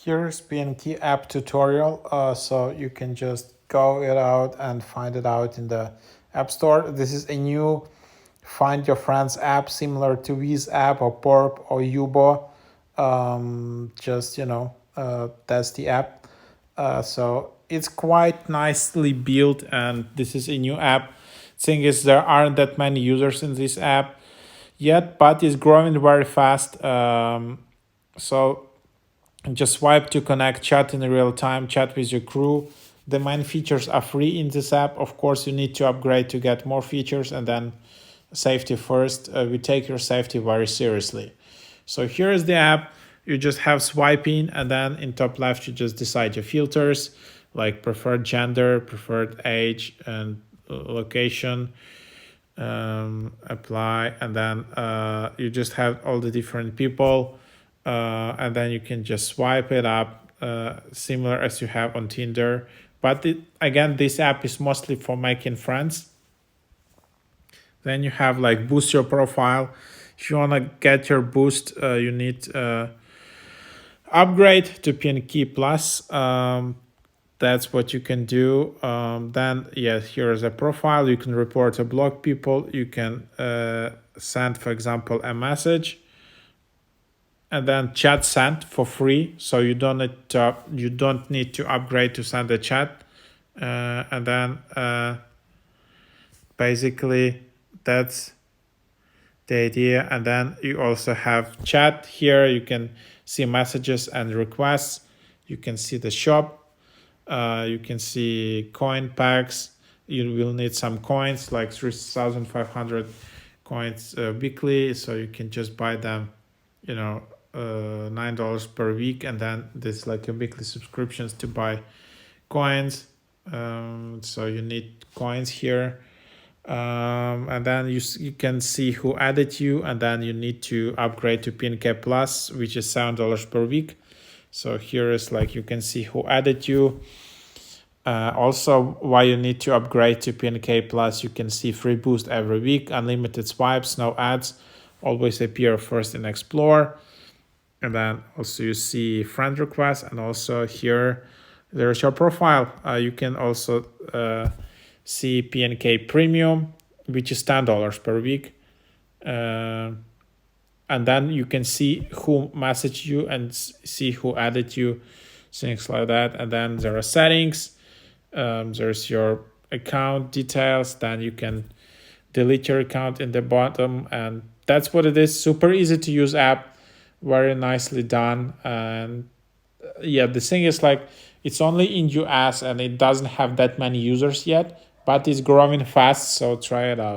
Here's Pnk App tutorial. So you can just go it out and find it out in the App Store. This is a new Find Your Friends app, similar to Viz app or Porp or Yubo. That's the app. So it's quite nicely built, and this is a new app. Thing is, there aren't that many users in this app yet, but it's growing very fast. So just swipe to connect, chat in real time, chat with your crew. The main features are free in this app. Of course, you need to upgrade to get more features, and then safety first. We take your safety very seriously. So here is the app. You just have swiping, and then in top left, you just decide your filters like preferred gender, preferred age, and location. Apply, and then you just have all the different people. And then you can just swipe it up, similar as you have on Tinder. But again, this app is mostly for making friends. Then you have like boost your profile. If you want to get your boost, you need upgrade to Pnk Plus. That's what you can do. Then, yes, here is a profile. You can report or block people. You can send, for example, a message. And then chat sent for free, so you don't need to upgrade to send a chat. And then basically that's the idea. And then you also have chat here. You can see messages and requests. You can see the shop. You can see coin packs. You will need some coins, like 3,500 coins weekly, so you can just buy them, $9 per week, and then there's like a weekly subscriptions to buy coins. So you need coins here, and then you can see who added you, and then you need to upgrade to Pnk Plus, which is $7 per week. So here is like you can see who added you. Also, why you need to upgrade to Pnk Plus, you can see free boost every week, unlimited swipes, no ads, always appear first in Explore. And then also you see friend requests, and also here there's your profile. You can also see Pnk Premium, which is $10 per week. And then you can see who messaged you and see who added you, things like that. And then there are settings. There's your account details. Then you can delete your account in the bottom. And that's what it is. Super easy to use app. Very nicely done. And yeah, the thing is like it's only in US and it doesn't have that many users yet, but it's growing fast, so try it out.